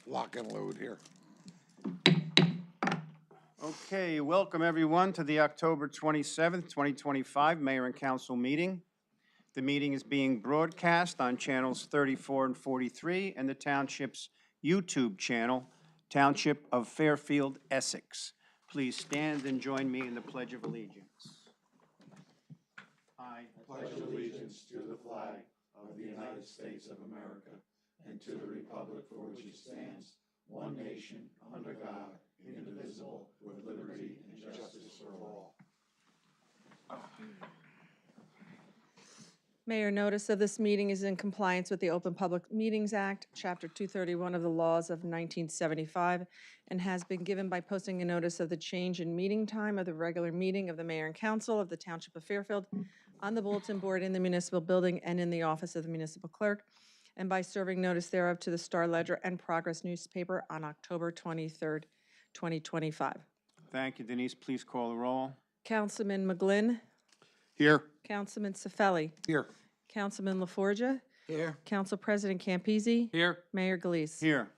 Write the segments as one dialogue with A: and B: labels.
A: lock and load here.
B: Okay, welcome everyone to the October 27th, 2025 Mayor and Council meeting. The meeting is being broadcast on channels 34 and 43 and the Township's YouTube channel, Township of Fairfield, Essex. Please stand and join me in the Pledge of Allegiance. I
A: Pledge allegiance to the flag of the United States of America and to the republic for which it stands, one nation, under God, indivisible, with liberty and justice for all.
C: Mayor, notice of this meeting is in compliance with the Open Public Meetings Act, Chapter 231 of the laws of 1975, and has been given by posting a notice of the change in meeting time of the regular meeting of the Mayor and Council of the Township of Fairfield on the bulletin board in the municipal building and in the office of the municipal clerk, and by serving notice thereof to the Star Ledger and Progress newspaper on October 23rd, 2025.
B: Thank you, Denise. Please call the roll.
C: Councilman McGlynn,
A: Here.
C: Councilman Cifelli,
A: Here.
C: Councilman LaForgia,
A: Here.
C: Council President Campisi.
A: Here.
C: Mayor Galise.
B: Here.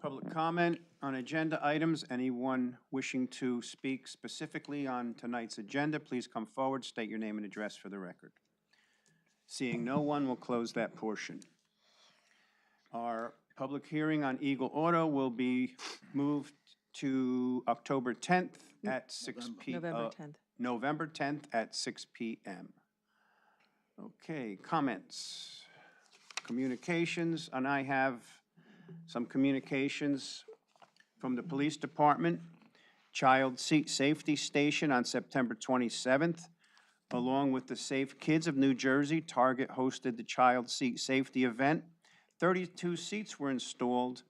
B: Public comment on agenda items. Anyone wishing to speak specifically on tonight's agenda, please come forward, state your name and address for the record. Seeing no one, we'll close that portion. Our public hearing on Eagle Auto will be moved to October 10th at 6 p.m.
C: November 10th.
B: At 6 p.m. Okay, comments, communications, and I have some communications from the police department. Child Seat Safety Station on September 27th, along with the Safe Kids of New Jersey. Target hosted the Child Seat Safety event. 32 seats were installed,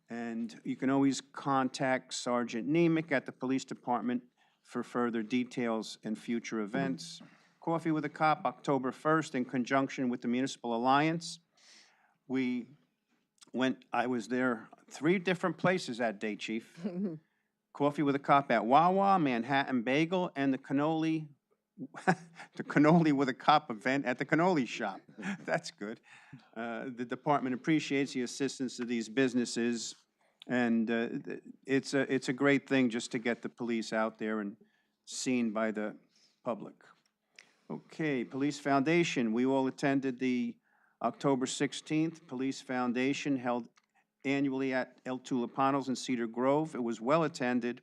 B: and you can always contact Sergeant Nemec at the police department for further details and future events. Coffee with a Cop, October 1st, in conjunction with the Municipal Alliance. I was there 3 different places that day, Chief. Coffee with a Cop at Wawa, Manhattan Bagel, and the Cannoli with a Cop event at the Cannoli Shop. That's good. The department appreciates the assistance of these businesses, and it's a great thing just to get the police out there and seen by the public. Okay, Police Foundation. We all attended the October 16th Police Foundation held annually at El Tulipanos in Cedar Grove. It was well attended.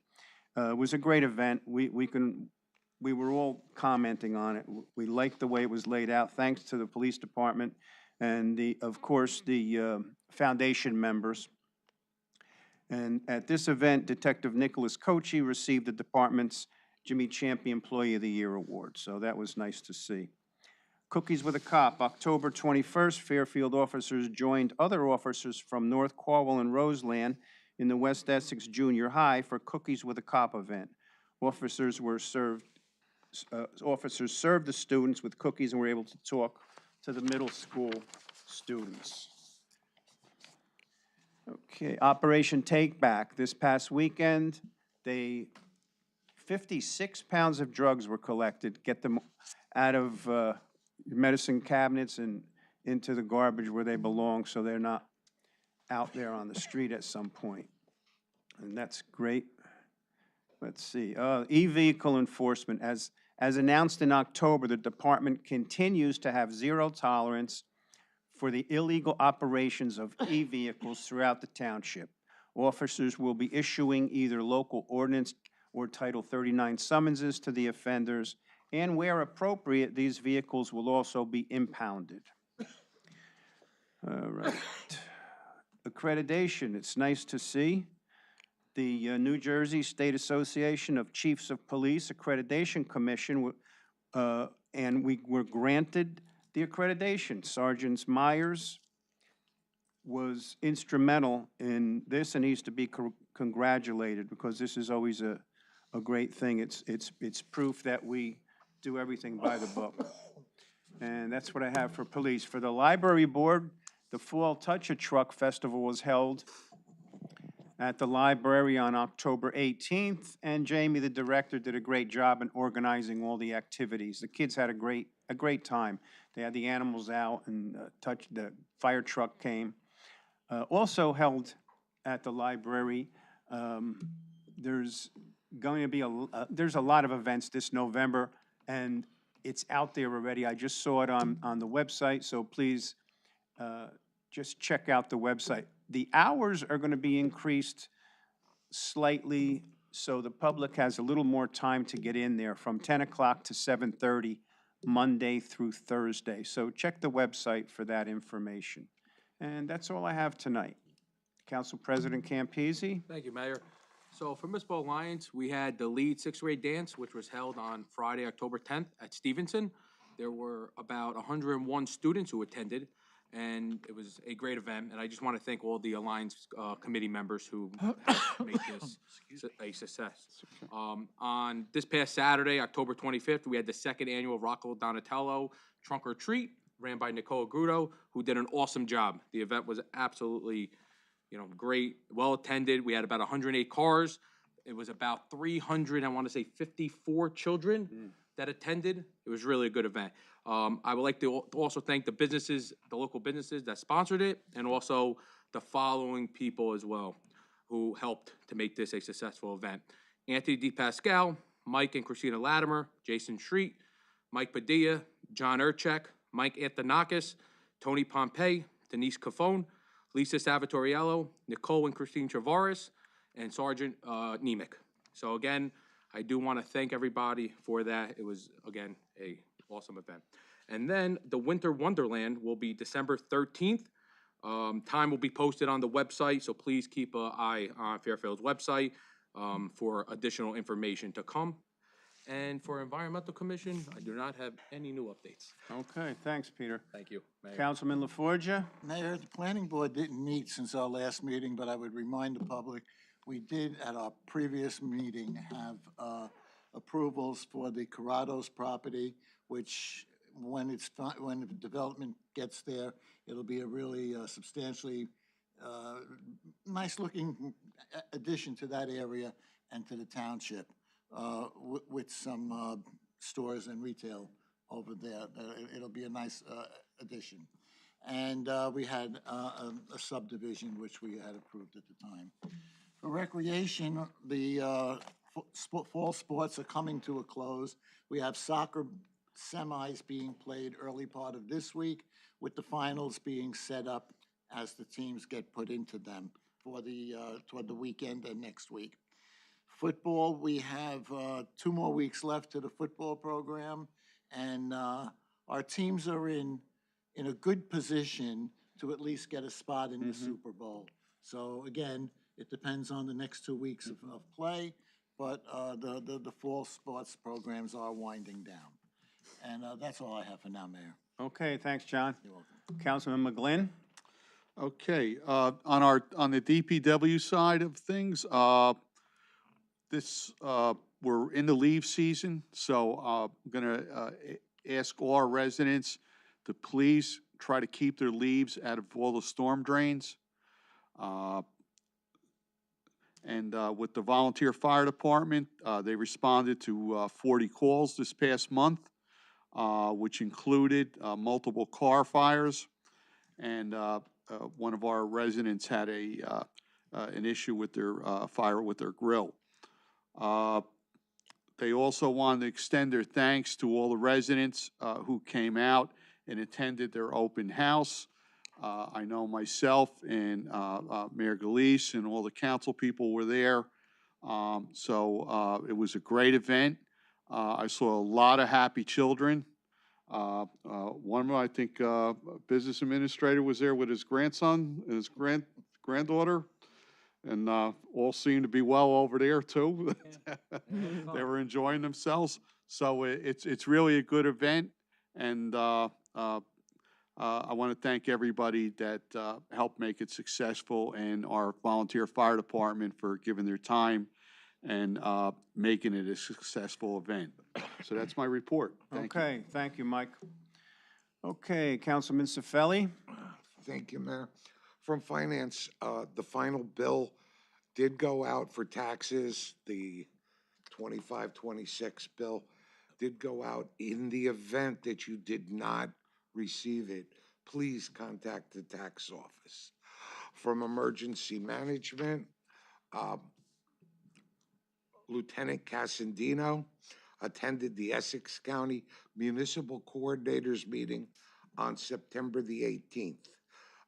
B: It was a great event. We were all commenting on it. We liked the way it was laid out, thanks to the police department and of course, the foundation members. And at this event, Detective Nicholas Kochi received the department's Jimmy Champion Employee of the Year award, so that was nice to see. Cookies with a Cop, October 21st, Fairfield officers joined other officers from North Corwell and Roseland in the West Essex Junior High for Cookies with a Cop event. Officers served the students with cookies and were able to talk to the middle school students. Okay, Operation Take Back. This past weekend, 56 pounds of drugs were collected. Get them out of medicine cabinets and into the garbage where they belong, so they're not out there on the street at some point. And that's great. Let's see, e-vehicle enforcement. As announced in October, the department continues to have zero tolerance for the illegal operations of e-vehicles throughout the township. Officers will be issuing either local ordinance or Title 39 summonses to the offenders, and where appropriate, these vehicles will also be impounded. All right. Accreditation, it's nice to see. The New Jersey State Association of Chiefs of Police Accreditation Commission, and we were granted the accreditation. Sergeant Myers was instrumental in this, and he's to be congratulated because this is always a great thing. It's proof that we do everything by the book. And that's what I have for police. For the library board, the Fall Touch-A-Truck Festival was held at the library on October 18th, and Jamie, the director, did a great job in organizing all the activities. The kids had a great time. They had the animals out, and the fire truck came. Also held at the library, there's going to be there's a lot of events this November, and it's out there already. I just saw it on the website, so please just check out the website. The hours are going to be increased slightly, so the public has a little more time to get in there, from 10 o'clock to 7:30, Monday through Thursday. So check the website for that information. And that's all I have tonight. Council President Campisi?
D: Thank you, Mayor. So for Municipal Alliance, we had the lead sixth grade dance, which was held on Friday, October 10th at Stevenson. There were about 101 students who attended, and it was a great event. And I just want to thank all the Alliance committee members who helped make this a success. On this past Saturday, October 25th, we had the second annual Rocco Donatello Trunk or Treat, ran by Nicole Grudo, who did an awesome job. The event was absolutely great, well-attended. We had about 108 cars. It was about 300, I want to say 54 children that attended. It was really a good event. I would like to also thank the businesses, the local businesses that sponsored it, and also the following people as well who helped to make this a successful event. Anthony DePascal, Mike and Christina Latimer, Jason Shreet, Mike Padilla, John Urchek, Mike Antonakis, Tony Pompey, Denise Cafone, Lisa Savatoriello, Nicole and Christine Travaris, and Sergeant Nemec. So again, I do want to thank everybody for that. It was, again, a awesome event. And then the Winter Wonderland will be December 13th. Time will be posted on the website, so please keep an eye on Fairfield's website for additional information to come. And for Environmental Commission, I do not have any new updates.
B: Okay, thanks, Peter.
D: Thank you, Mayor.
B: Councilman LaForgia?
A: Mayor, the planning board didn't meet since our last meeting, but I would remind the public, we did at our previous meeting have approvals for the Corrados property, which when the development gets there, it'll be a really substantially nice-looking addition to that area and to the township. With some stores and retail over there. It'll be a nice addition. And we had a subdivision which we had approved at the time. For recreation, the fall sports are coming to a close. We have soccer semis being played early part of this week, with the finals being set up as the teams get put into them for toward the weekend and next week. Football, we have 2 more weeks left to the football program, and our teams are in a good position to at least get a spot in the Super Bowl. So again, it depends on the next 2 weeks of play, but the fall sports programs are winding down. And that's all I have for now, Mayor.
B: Okay, thanks, John.
A: You're welcome.
B: Councilman McGlynn?
E: Okay, on the DPW side of things, we're in the leave season, so I'm gonna ask all our residents to please try to keep their leaves out of all the storm drains. And with the volunteer fire department, they responded to 40 calls this past month, which included multiple car fires, and one of our residents had an issue with their fire with their grill. They also wanted to extend their thanks to all the residents who came out and attended their open house. I know myself and Mayor Galise and all the council people were there. So it was a great event. I saw a lot of happy children. One of them, I think, business administrator was there with his grandson and his granddaughter. And all seemed to be well over there too. They were enjoying themselves. So it's really a good event, and I want to thank everybody that helped make it successful, and our volunteer fire department for giving their time and making it a successful event. So that's my report. Thank you.
B: Okay, thank you, Mike. Okay, Councilman Cifelli?
F: Thank you, Mayor. From Finance, the final bill did go out for taxes. The 25-26 bill did go out. In the event that you did not receive it, please contact the tax office. From Emergency Management, uh, Lieutenant Casandino attended the Essex County Municipal Coordinators Meeting on September the 18th.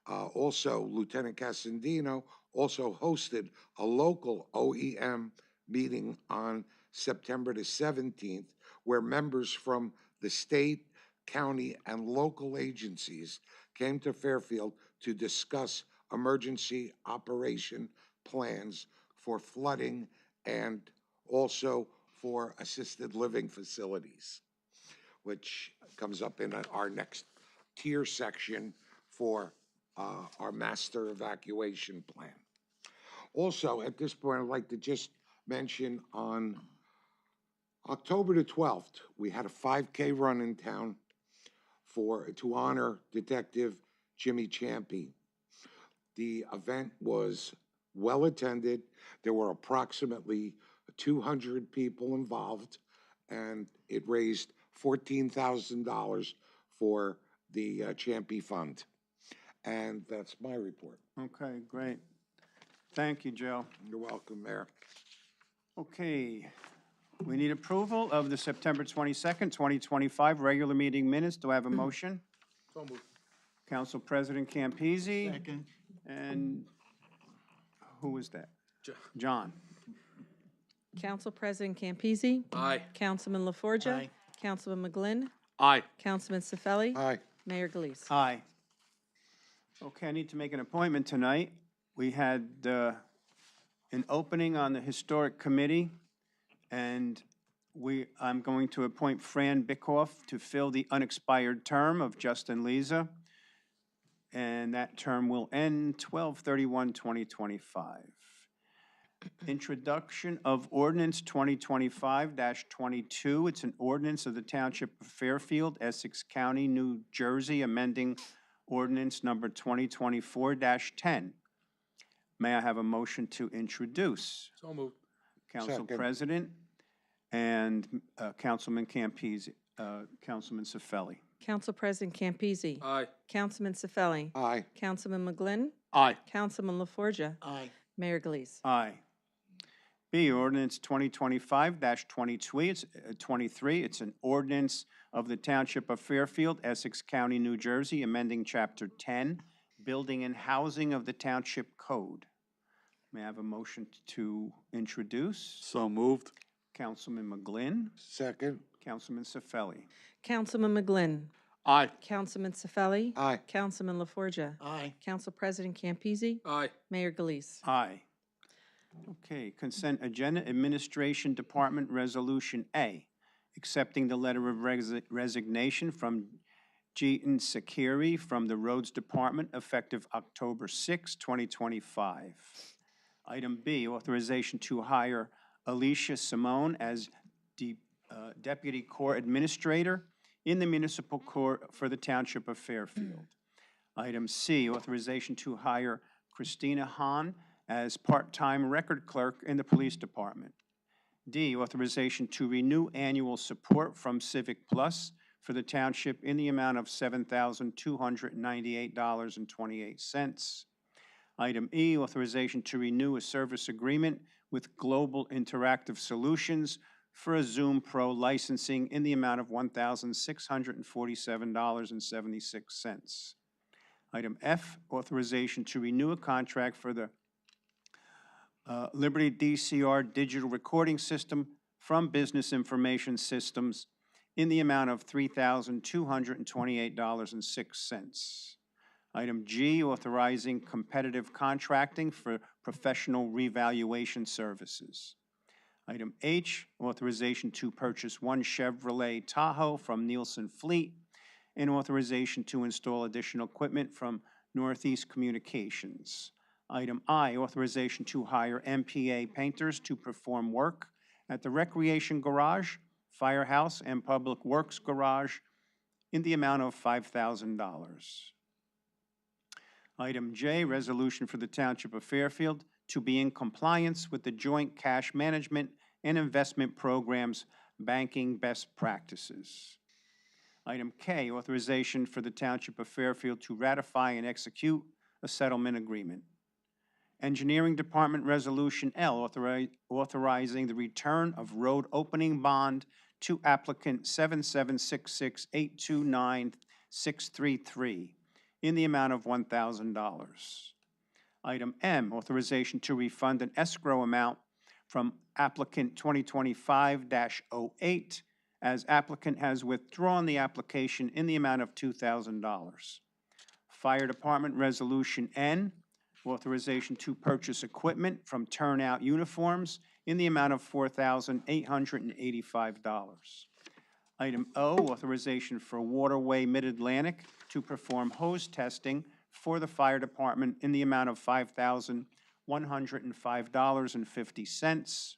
F: Also, Lieutenant Casandino also hosted a local OEM meeting on September the 17th, where members from the state, county, and local agencies came to Fairfield to discuss emergency operation plans for flooding and also for assisted living facilities, which comes up in our next tier section for our master evacuation plan. Also, at this point, I'd like to just mention on October the 12th, we had a 5K run in town to honor Detective Jimmy Champy. The event was well attended. There were approximately 200 people involved, and it raised $14,000 for the Champy Fund. And that's my report.
B: Okay, great. Thank you, Joe.
F: You're welcome, Mayor.
B: Okay, we need approval of the September 22nd, 2025 regular meeting minutes. Do I have a motion?
D: So moved.
B: Council President Campese.
A: Second.
B: And who was that? John.
C: Council President Campese.
D: Aye.
C: Councilman LaForgia.
A: Aye.
C: Councilman McGlynn.
D: Aye.
C: Councilman Cifelli.
F: Aye.
C: Mayor Galise.
B: Aye. Okay, I need to make an appointment tonight. We had an opening on the Historic Committee, and I'm going to appoint Fran Bickhoff to fill the unexpired term of Justin Leza, and that term will end 12/31/2025. Introduction of Ordinance 2025-22. It's an ordinance of the Township of Fairfield, Essex County, New Jersey, amending Ordinance number 2024-10. May I have a motion to introduce?
D: So moved.
B: Council
F: Second.
B: President and Councilman Campese, Councilman Cifelli.
C: Council President Campese.
D: Aye.
C: Councilman Cifelli.
F: Aye.
C: Councilman McGlynn.
D: Aye.
C: Councilman LaForgia.
A: Aye.
C: Mayor Galise.
B: Aye. B, ordinance 2025-23, it's 23. It's an ordinance of the Township of Fairfield, Essex County, New Jersey, amending Chapter 10, Building and Housing of the Township Code. May I have a motion to introduce?
E: So moved.
B: Councilman McGlynn,
F: Second.
B: Councilman Cifelli.
C: Councilman McGlynn.
D: Aye.
C: Councilman Cifelli.
F: Aye.
C: Councilman LaForgia.
A: Aye.
C: Council President Campese.
D: Aye.
C: Mayor Galise.
B: Aye. Okay, consent agenda, Administration Department Resolution A, accepting the letter of resignation from Jeetan Sakiri from the Roads Department effective October 6, 2025. Item B, authorization to hire Alicia Simone as Deputy Corps Administrator in the Municipal Court for the Township of Fairfield. Item C, authorization to hire Christina Hahn as part-time record clerk in the Police Department. D, authorization to renew annual support from Civic Plus for the township in the amount of $7,298.28. Item E, authorization to renew a service agreement with Global Interactive Solutions for a Zoom Pro licensing in the amount of $1,647.76. Item F, authorization to renew a contract for the Liberty DCR digital recording system from Business Information Systems in the amount of $3,228.06. Item G, authorizing competitive contracting for professional revaluation services. Item H, authorization to purchase one Chevrolet Tahoe from Nielsen Fleet, and authorization to install additional equipment from Northeast Communications. Item I, authorization to hire MPA painters to perform work at the Recreation Garage, Firehouse, and Public Works Garage in the amount of $5,000. Item J, resolution for the Township of Fairfield to be in compliance with the Joint Cash Management and Investment Program's banking best practices. Item K, authorization for the Township of Fairfield to ratify and execute a settlement agreement. Engineering Department Resolution L, authorizing the return of road opening bond to applicant 7766829633 in the amount of $1,000. Item M, authorization to refund an escrow amount from applicant 2025-08, as applicant has withdrawn the application in the amount of $2,000. Fire Department Resolution N, authorization to purchase equipment from Turnout Uniforms in the amount of $4,885. Item O, authorization for Waterway Mid-Atlantic to perform hose testing for the fire department in the amount of $5,105.50.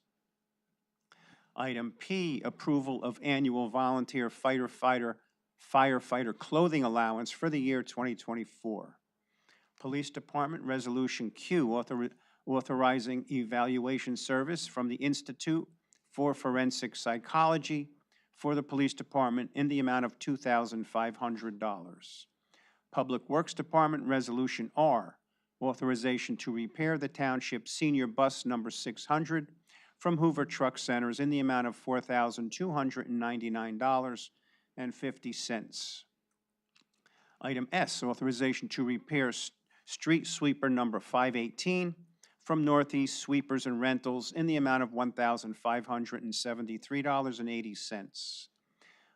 B: Item P, approval of annual volunteer firefighter clothing allowance for the year 2024. Police Department Resolution Q, authorizing evaluation service from the Institute for Forensic Psychology for the Police Department in the amount of $2,500. Public Works Department Resolution R, authorization to repair the township senior bus number 600 from Hoover Truck Centers in the amount of $4,299.50. Item S, authorization to repair street sweeper number 518 from Northeast Sweepers and Rentals in the amount of $1,573.80.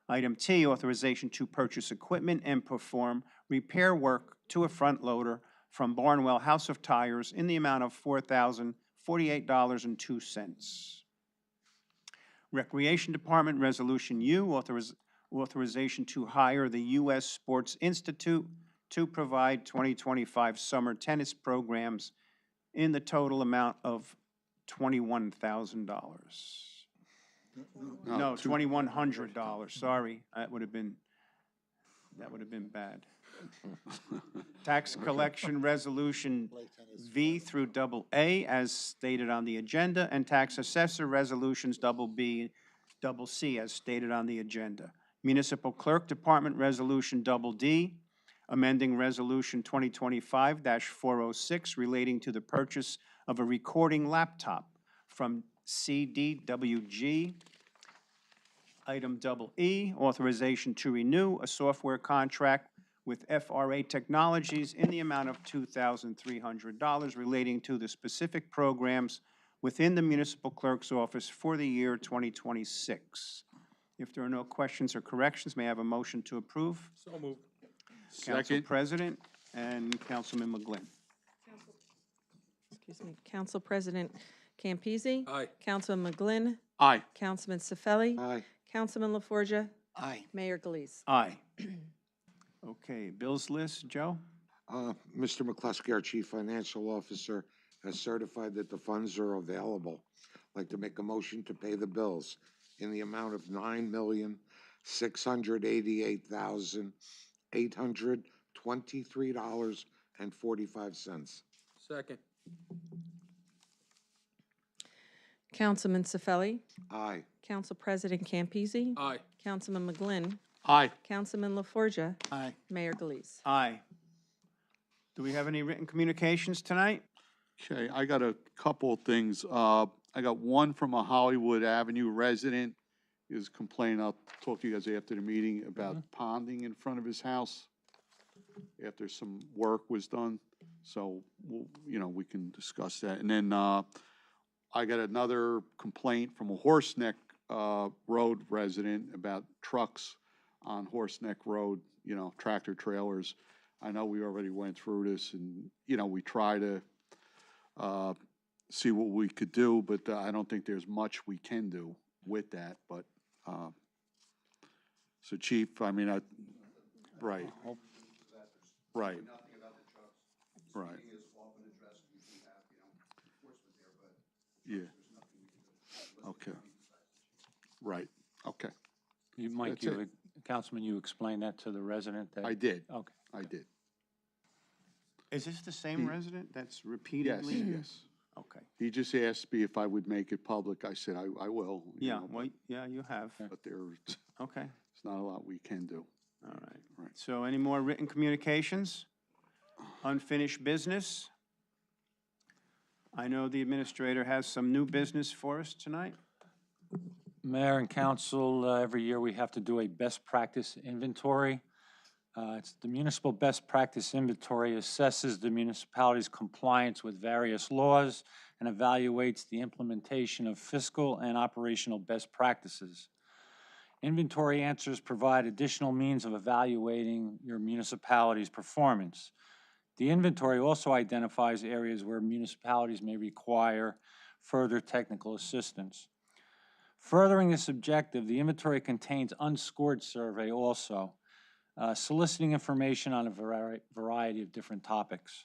B: Item T, authorization to purchase equipment and perform repair work to a front loader from Barnwell House of Tires in the amount of $4,048.02. Recreation Department Resolution U, authorization to hire the U.S. Sports Institute to provide 2025 summer tennis programs in the total amount of $21,000. No, $2,100, sorry, that would have been bad. Tax Collection Resolution V through double A as stated on the agenda, and Tax Assessor Resolutions double B, double C as stated on the agenda. Municipal Clerk Department Resolution double D, amending Resolution 2025-406 relating to the purchase of a recording laptop from CDWG. Item double E, authorization to renew a software contract with FRA Technologies in the amount of $2,300 relating to the specific programs within the municipal clerk's office for the year 2026. If there are no questions or corrections, may I have a motion to approve?
D: So moved.
B: Council
E: Second.
B: President and Councilman McGlynn.
C: Excuse me, Council President Campisi.
D: Aye.
C: Councilman McGlynn.
E: Aye.
C: Councilman Cifelli.
F: Aye.
C: Councilman LaForgia.
A: Aye.
C: Mayor Galise.
B: Aye. Okay, bills list, Joe?
F: Mr. McCluskey, our Chief Financial Officer, has certified that the funds are available. I'd like to make a motion to pay the bills in the amount of $9,688,823.45.
D: Second.
C: Councilman Cifelli.
F: Aye.
C: Council President Campisi.
D: Aye.
C: Councilman McGlynn.
E: Aye.
C: Councilman LaForgia.
A: Aye.
C: Mayor Galise.
B: Aye. Do we have any written communications tonight?
E: Okay, I got a couple of things. I got one from a Hollywood Avenue resident. He was complaining, I'll talk to you guys after the meeting, about ponding in front of his house after some work was done. So, we can discuss that. And then I got another complaint from a Horseneck Road resident about trucks on Horseneck Road, tractor trailers. I know we already went through this and, we try to see what we could do, but I don't think there's much we can do with that, but, so Chief, right, right, right. Yeah. Okay. Right, okay,
G: You, Mike,
E: That's it.
G: Councilman, you explained that to the resident that?
E: I did,
G: Okay.
E: I did.
B: Is this the same
E: The-
B: resident that's
E: Yes,
B: repeatedly?
E: yes.
B: Okay.
E: He just asked me if I would make it public. I said, I will.
B: Yeah, well, yeah, you have.
E: But there's
B: Okay,
E: not a lot we can do.
B: all right.
E: Right.
B: So any more written communications? Unfinished business? I know the administrator has some new business for us tonight.
G: Mayor and council, every year we have to do a best practice inventory. It's the municipal best practice inventory assesses the municipality's compliance with various laws and evaluates the implementation of fiscal and operational best practices. Inventory answers provide additional means of evaluating your municipality's performance. The inventory also identifies areas where municipalities may require further technical assistance. Furthering this objective, the inventory contains unscored survey also, soliciting information on a variety of different topics.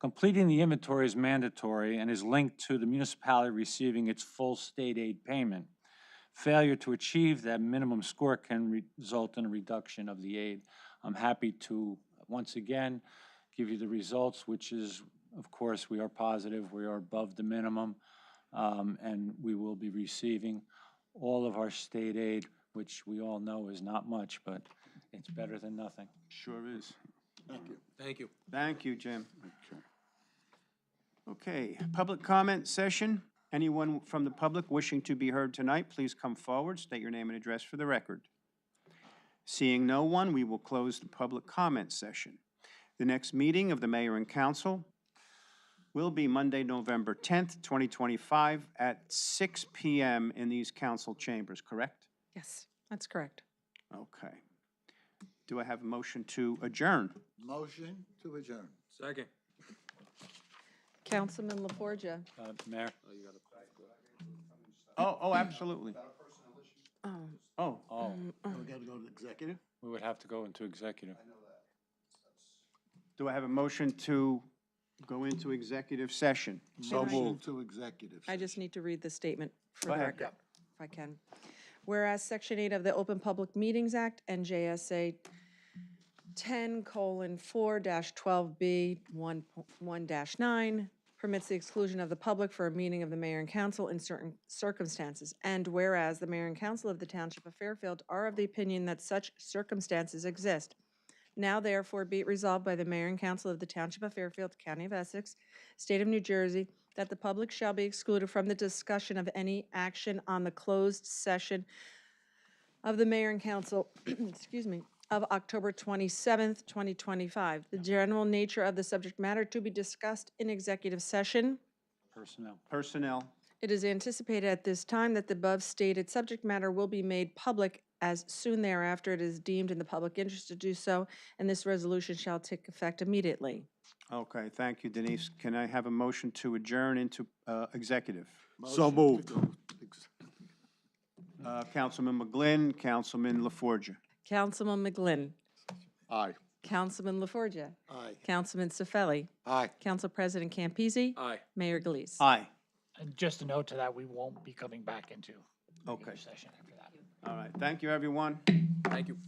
G: Completing the inventory is mandatory and is linked to the municipality receiving its full state aid payment. Failure to achieve that minimum score can result in a reduction of the aid. I'm happy to, once again, give you the results, which is, of course, we are positive, we are above the minimum, and we will be receiving all of our state aid, which we all know is not much, but it's better than nothing.
B: Sure is.
A: Thank you.
D: Thank you.
B: Thank you, Jim. Okay, public comment session. Anyone from the public wishing to be heard tonight, please come forward, state your name and address for the record. Seeing no one, we will close the public comment session. The next meeting of the mayor and council will be Monday, November 10th, 2025 at 6 p.m. in these council chambers, correct?
C: Yes, that's correct.
B: Okay. Do I have a motion to adjourn?
A: Motion to adjourn.
D: Second.
C: Councilman LaForgia.
G: Mayor?
B: Oh, absolutely.
C: Oh,
B: Oh,
G: Oh,
A: We gotta go to executive?
G: we would have to go into executive.
B: do I have a motion to go into executive session?
C: So
A: Motion to executive.
C: I just need to read the statement for
B: Go
C: the
B: ahead.
C: record, if I can. Whereas Section 8 of the Open Public Meetings Act, NJSA 10:4-12B 1-9, permits the exclusion of the public for a meeting of the mayor and council in certain circumstances. And whereas the mayor and council of the Township of Fairfield are of the opinion that such circumstances exist, now therefore be it resolved by the mayor and council of the Township of Fairfield, County of Essex, State of New Jersey, that the public shall be excluded from the discussion of any action on the closed session of the mayor and council, excuse me, of October 27th, 2025. The general nature of the subject matter to be discussed in executive session.
G: Personnel.
B: Personnel.
C: It is anticipated at this time that the above stated subject matter will be made public as soon thereafter it is deemed in the public interest to do so, and this resolution shall take effect immediately.
B: Okay, thank you, Denise. Can I have a motion to adjourn into executive?
E: So
A: Motion to
E: moved.
A: go
B: Councilman McGlynn, Councilman LaForgia.
C: Councilman McGlynn.
E: Aye.
C: Councilman LaForgia.
A: Aye.
C: Councilman Cifelli.
F: Aye.
C: Council President Campisi.
D: Aye.
C: Mayor Galise.
B: Aye.
H: And just a note to that, we won't be coming back into
B: Okay.
H: executive session after that.
B: All right, thank you, everyone.
D: Thank you.